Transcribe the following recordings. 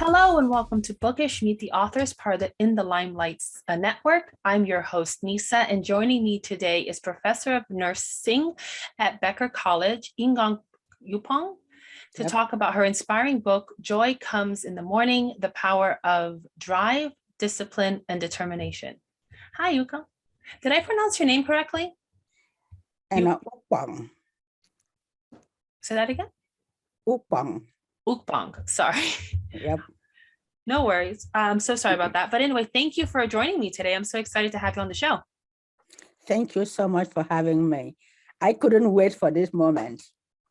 Hello and welcome to Bookish, Meet the Authors, part of the In the Limelight network. I'm your host, Nyssa, and joining me today is Professor of Nursing at Becker College, Enoh Ukpong, to talk about her inspiring book, Joy Comes in the Morning, The Power of Drive, Discipline, and Determination. Hi, Ukpong. Did I pronounce your name correctly? Enoh Ukpong. Say that again? Ukpong. Ukpong, sorry. Yep. No worries. I'm so sorry about that. But anyway, thank you for joining me today. I'm so excited to have you on the show. Thank you so much for having me. I couldn't wait for this moment.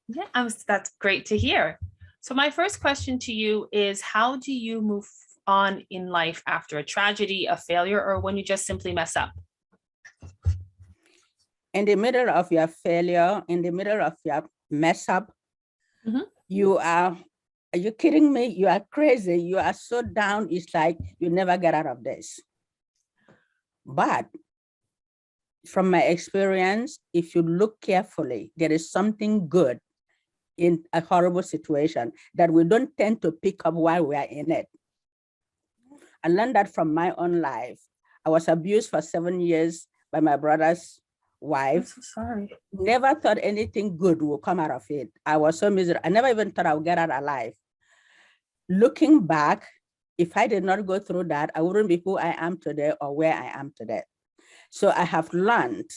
Yeah, that's great to hear. So my first question to you is, how do you move on in life after a tragedy, a failure, or when you just simply mess up? In the middle of your failure, in the middle of your mess up, Are you kidding me? You are crazy. You are so down. It's like you never get out of this. But from my experience, if you look carefully, there is something good in a horrible situation that we don't tend to pick up while we are in it. I learned that from my own life. I was abused for 7 years by my brother's wife. I'm so sorry. Never thought anything good would come out of it. I was so miserable. I never even thought I would get out alive. Looking back, if I did not go through that, I wouldn't be who I am today or where I am today. So I have learned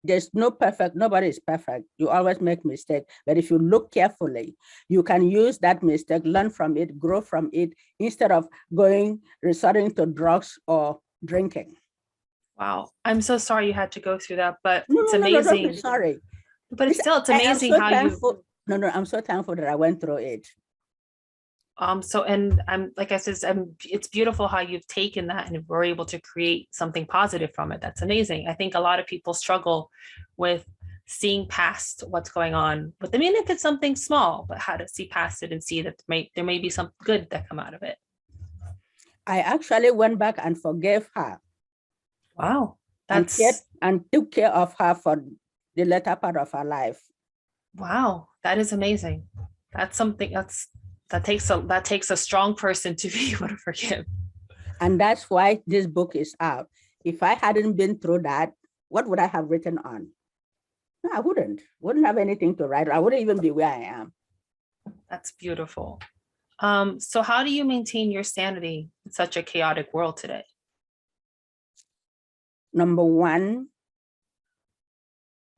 there's nobody is perfect. You always make mistakes. But if you look carefully, you can use that mistake, learn from it, grow from it, instead of resorting to drugs or drinking. Wow. I'm so sorry you had to go through that, but it's amazing. Don't be sorry. But it's amazing how you... I'm so thankful that I went through it. Like I said, it's beautiful how you've taken that and were able to create something positive from it. That's amazing. I think a lot of people struggle with seeing past what's going on with them, even if it's something small, but how to see past it and see that there may be some good that come out of it. I actually went back and forgave her. Wow. And took care of her for the latter part of her life. Wow, that is amazing. That's something that takes a strong person to be able to forgive. And that's why this book is out. If I hadn't been through that, what would I have written on? No, I wouldn't have anything to write. I wouldn't even be where I am. That's beautiful. So how do you maintain your sanity in such a chaotic world today? Number one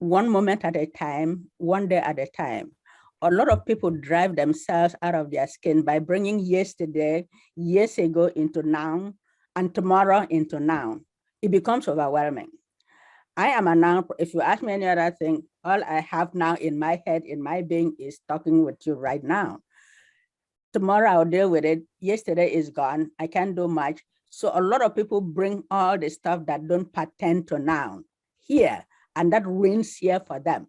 moment at a time, one day at a time. A lot of people drive themselves out of their skin by bringing yesterday, years ago into now, and tomorrow into now. It becomes overwhelming. I am a now, if you ask me any other thing, all I have now in my head, in my being, is talking with you right now. Tomorrow I'll deal with it. Yesterday is gone. I can't do much. So a lot of people bring all the stuff that don't pertain to now here, and that wins here for them.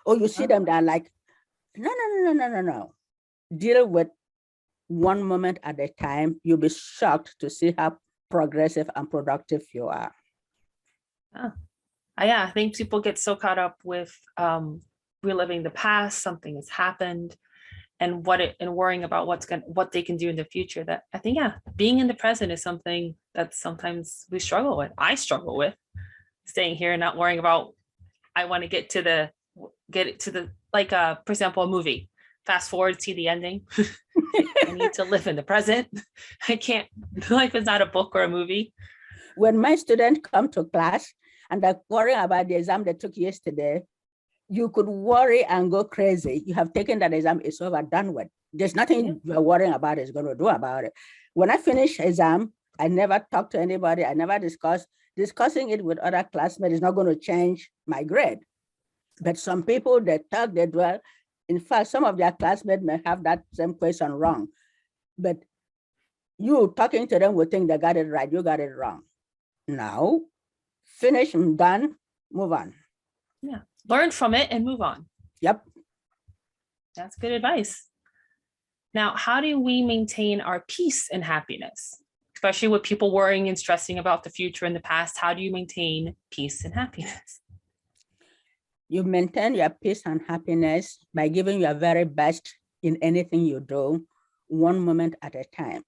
Or you see them, they're like, no. Deal with one moment at a time. You'll be shocked to see how progressive and productive you are. Yeah, I think people get so caught up with reliving the past, something has happened, and worrying about what they can do in the future. That I think, being in the present is something that sometimes we struggle with. I struggle with staying here and not worrying about, I want to get it to the, like, for example, a movie, fast forward, see the ending. I need to live in the present. I can't, life is not a book or a movie. When my students come to class and they're worrying about the exam they took yesterday, you could worry and go crazy. You have taken that exam, it's over, done with. There's nothing you're worrying about is going to do about it. When I finish exam, I never talk to anybody. I never discussing it with other classmates is not going to change my grade. But some people, they talk, they dwell. In fact, some of their classmates may have that same question wrong. But you talking to them would think they got it right, you got it wrong. Now, finish and done, move on. Yeah, learn from it and move on. Yep. That's good advice. Now, how do we maintain our peace and happiness? Especially with people worrying and stressing about the future and the past, how do you maintain peace and happiness? You maintain your peace and happiness by giving your very best in anything you do, one moment at a time.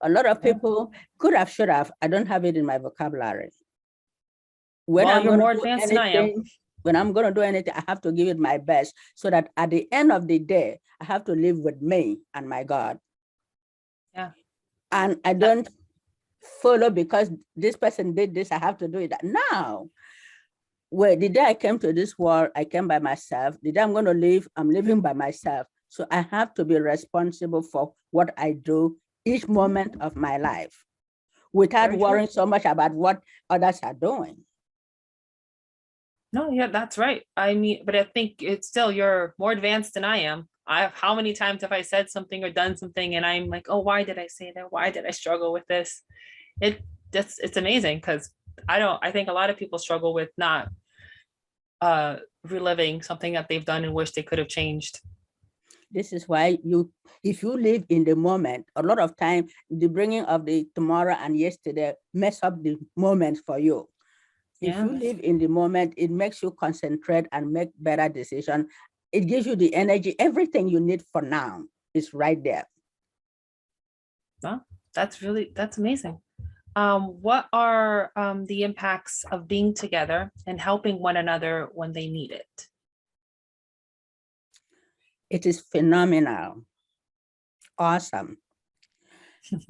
A lot of people could have, should have, I don't have it in my vocabulary. When Well, I'm you're going to more do advanced than I am. anything, when I'm going to do anything, I have to give it my best so that at the end of the day, I have to live with me and my God. Yeah. And I don't follow because this person did this, I have to do it. No. Well, the day I came to this world, I came by myself. The day I'm going to live, I'm living by myself. So I have to be responsible for what I do each moment of my life without Very worrying true. so much about what others are doing. No, yeah, that's right. I mean, but I think it's still, you're more advanced than I am. How many times have I said something or done something and I'm like, oh, why did I say that? Why did I struggle with this? It's amazing because I think a lot of people struggle with not reliving something that they've done and wish they could have changed. This is why if you live in the moment, a lot of time, the bringing of the tomorrow and yesterday mess up the moment for you. If you live in the moment, it makes you concentrate and make better decisions. It gives you the energy. Everything you need for now is right there. Well, that's amazing. What are the impacts of being together and helping one another when they need it? It is phenomenal. Awesome.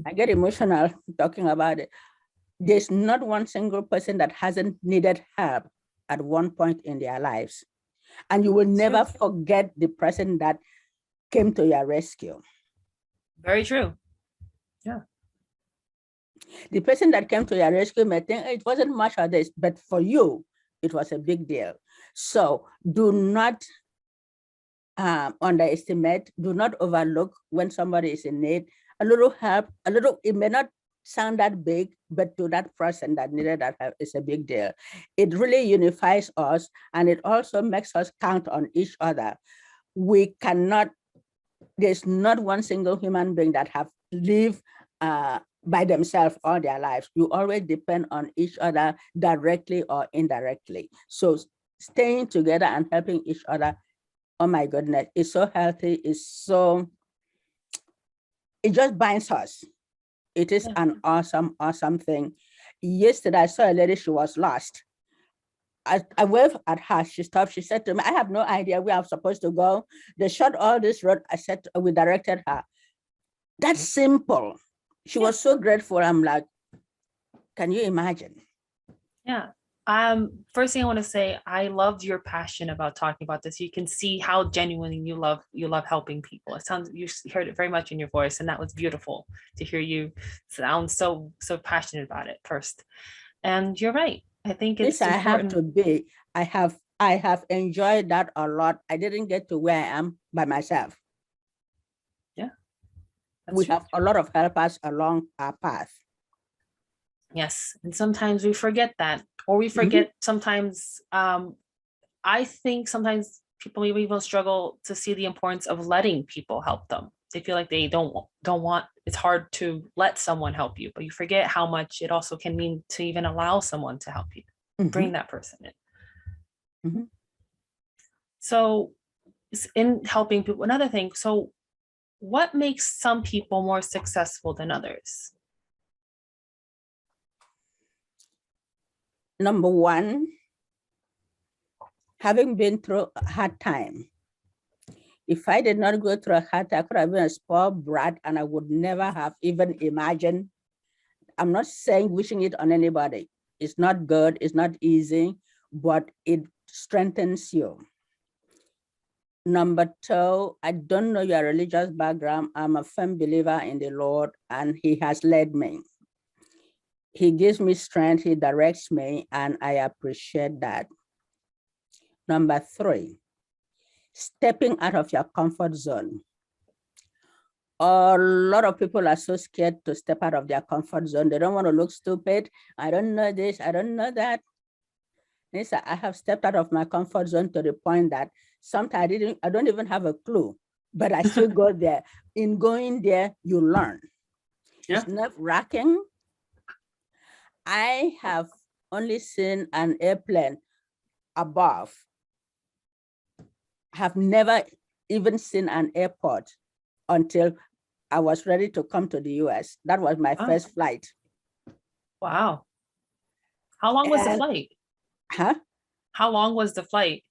I get emotional talking about it. There's not one single person that hasn't needed help at one point in their lives. And you will never forget the person that came to your rescue. Very true. Yeah. The person that came to your rescue may think it wasn't much of this, but for you, it was a big deal. So do not underestimate, do not overlook when somebody is in need. A little help, it may not sound that big, but to that person that needed that help is a big deal. It really unifies us, and it also makes us count on each other. We cannot, there's not one single human being that have lived by themselves all their lives. You always depend on each other directly or indirectly. So staying together and helping each other, oh my goodness, it's so healthy, it just binds us. It is an awesome, awesome thing. Yesterday, I saw a lady, she was lost. I waved at her, she stopped, she said to me, I have no idea where I'm supposed to go. They shut all this road, I said, we directed her. That's simple. She was so grateful. I'm like, can you imagine? Yeah. First thing I want to say, I loved your passion about talking about this. You can see how genuinely you love helping people. It sounds, you heard it very much in your voice, and that was beautiful to hear you sound so passionate about it first. And you're right. I think it's I important. have to be. I have enjoyed that a lot. I didn't get to where I am by myself. Yeah. We have a lot of helpers along our path. Yes. And sometimes we forget that, or we forget sometimes, I think sometimes people even struggle to see the importance of letting people help them. They feel like they don't want, it's hard to let someone help you, but you forget how much it also can mean to even allow someone to help you, bring that person in. So in helping people, another thing, so what makes some people more successful than others? Number one, having been through a hard time. If I did not go through a hard time, I could have been a spoiled brat and I would never have even imagined. I'm not saying wishing it on anybody. It's not good, it's not easy, but it strengthens you. Number two, I don't know your religious background. I'm a firm believer in the Lord, and He has led me. He gives me strength, He directs me, and I appreciate that. Number three, stepping out of your comfort zone. A lot of people are so scared to step out of their comfort zone. They don't want to look stupid. I don't know this, I don't know that. Nyssa, I have stepped out of my comfort zone to the point that sometimes I don't even have a clue, but I still go there. In going there, you learn. Yeah. It's nerve-wracking. I have only seen an airplane above. Have never even seen an airport until I was ready to come to the US. That was my Oh. first flight. Wow. How long was the And- flight? Huh? How long was the flight?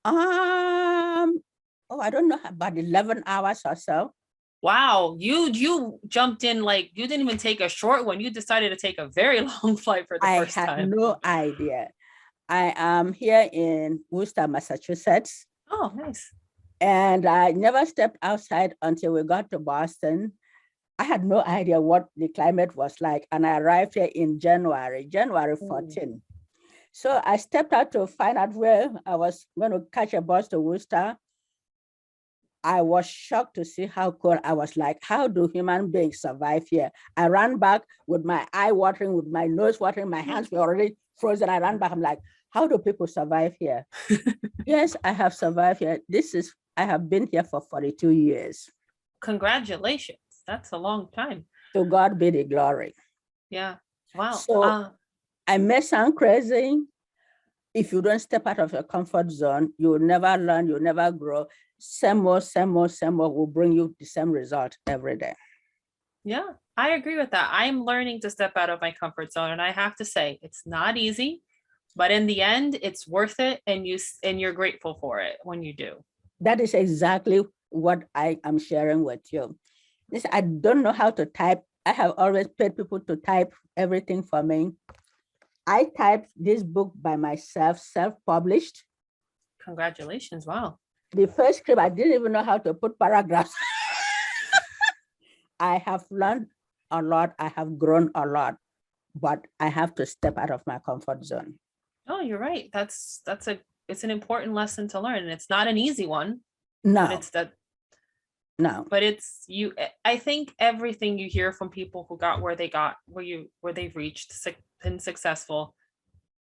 Oh, I don't know, about 11 hours or so. Wow, you jumped in like you didn't even take a short one. You decided to take a very long flight for the I first had time. no idea. I am here in Worcester, Massachusetts, Oh, nice. and I never stepped outside until we got to Boston. I had no idea what the climate was like, and I arrived here in January 14. So I stepped out to find out where I was going to catch a bus to Worcester. I was shocked to see how cold I was. Like, how do human beings survive here? I ran back with my eye watering, with my nose watering, my hands were already frozen. I ran back, I'm like, how do people survive here? Yes, I have survived here. I have been here for 42 years. Congratulations. That's a long time. To God be the glory. Yeah. Wow. So I may sound crazy. If you don't step out of your comfort zone, you will never learn, you'll never grow. Same more will bring you the same result every day. Yeah, I agree with that. I'm learning to step out of my comfort zone, and I have to say it's not easy, but in the end, it's worth it, and you're grateful for it when you do. That is exactly what I am sharing with you. I don't know how to type. I have always paid people to type everything for me. I typed this book by myself, self-published. Congratulations. Wow. The first script, I didn't even know how to put paragraphs. I have learned a lot. I have grown a lot, but I have to step out of my comfort zone. Oh, you're right. It's an important lesson to learn, and it's not an easy one. No, but it's that. No. But it's you. I think everything you hear from people who got where they got, where they've reached, been successful,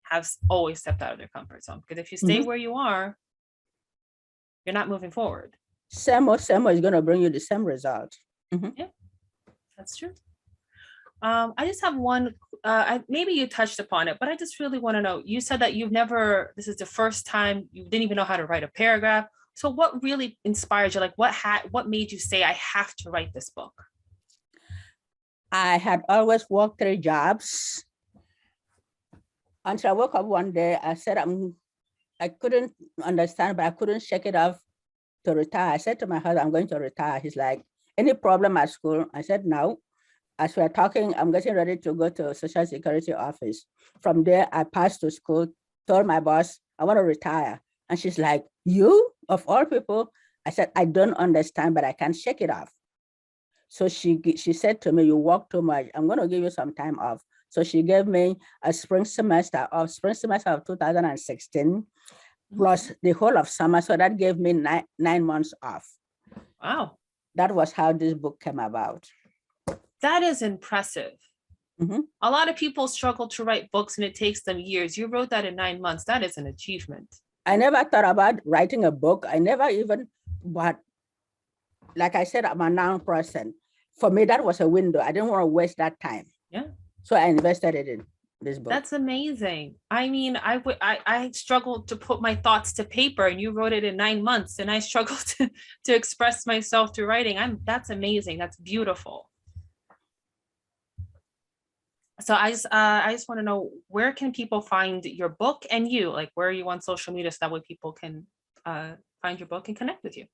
have always stepped out of their comfort zone. Because if you stay where you are, you're not moving forward. Same is going to bring you the same result. Yeah, that's true. I just have one, maybe you touched upon it, but I just really want to know, you said that this is the first time you didn't even know how to write a paragraph. So what really inspired you? Like what made you say, I have to write this book? I had always worked 3 jobs. Until I woke up one day, I said, I couldn't understand, but I couldn't shake it off to retire. I said to my husband, I'm going to retire. He's like, any problem at school? I said, no. As we're talking, I'm getting ready to go to Social Security office. From there, I passed to school, told my boss, I want to retire. And she's like, you, of all people? I said, I don't understand, but I can't shake it off. So she said to me, you work too much. I'm going to give you some time off. So she gave me a spring semester of 2016, plus the whole of summer. So that gave me 9 months off. Wow. That was how this book came about. That is impressive. A lot of people struggle to write books and it takes them years. You wrote that in 9 months. That is an achievement. I never thought about writing a book. I never even, but like I said, I'm a noun person. For me, that was a window. I didn't want to waste that time. Yeah. So I invested it in this book. That's amazing. I mean, I struggled to put my thoughts to paper, and you wrote it in 9 months, and I struggled to express myself through writing. That's amazing. That's beautiful. So I just want to know, where can people find your book and you, like where are you on social media, so that way people can find your book and connect with you?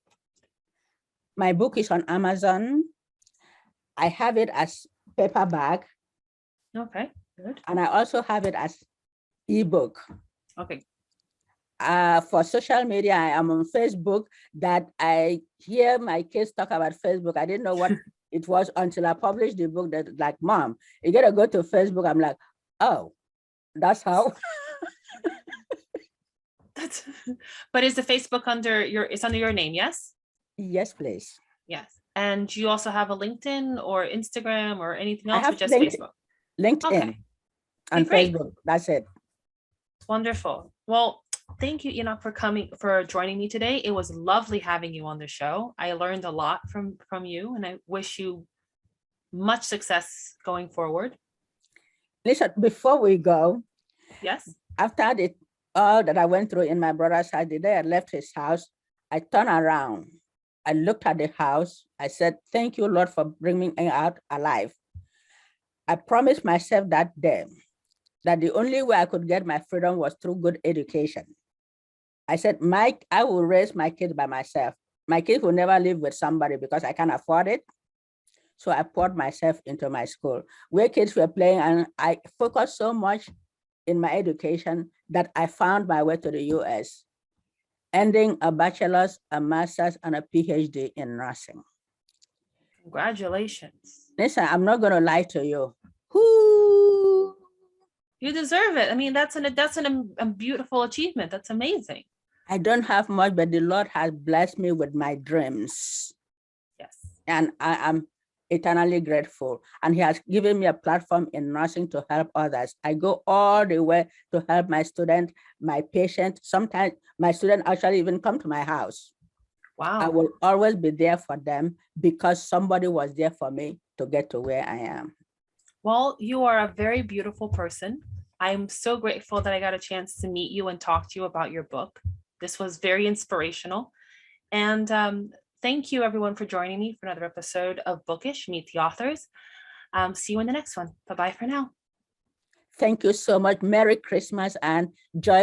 My book is on Amazon. I have it as paperback. Okay, good. And I also have it as ebook. Okay. For social media, I am on Facebook. That I hear my kids talk about Facebook. I didn't know what it was until I published the book. That like, Mom, you gotta go to Facebook. I'm like, oh, that's how. But is the Facebook under your name? Yes. Yes, please. Yes. And you also have a LinkedIn or Instagram or anything else, or just Facebook? LinkedIn Okay. and Great. Facebook. That's it. Wonderful. Well, thank you, Enoch, for joining me today. It was lovely having you on the show. I learned a lot from you, and I wish you much success going forward. Listen, before we go, yes, after all that I went through in my brother's house, the day I left his house, I turned around I looked at the house. I said, thank you, Lord, for bringing me out alive. I promised myself that day that the only way I could get my freedom was through good education. I said, Mike, I will raise my kids by myself. My kids will never live with somebody because I can't afford it. So I poured myself into my school where kids were playing, and I focused so much in my education that I found my way to the US, ending a bachelor's, a master's, and a PhD in nursing. Congratulations. Listen, I'm not going to lie to you. Whoo! You deserve it. I mean, that's a beautiful achievement. That's amazing. I don't have much, but the Lord has blessed me with my dreams. Yes. And I am eternally grateful. And He has given me a platform in nursing to help others. I go all the way to help my student, my patient. Sometimes my student actually even come to my house. Wow. I will always be there for them because somebody was there for me to get to where I am. Well, you are a very beautiful person. I'm so grateful that I got a chance to meet you and talk to you about your book. This was very inspirational. And thank you everyone for joining me for another episode of Bookish, Meet the Authors. See you in the next one. Bye-bye for now. Thank you so much. Merry Christmas and joy.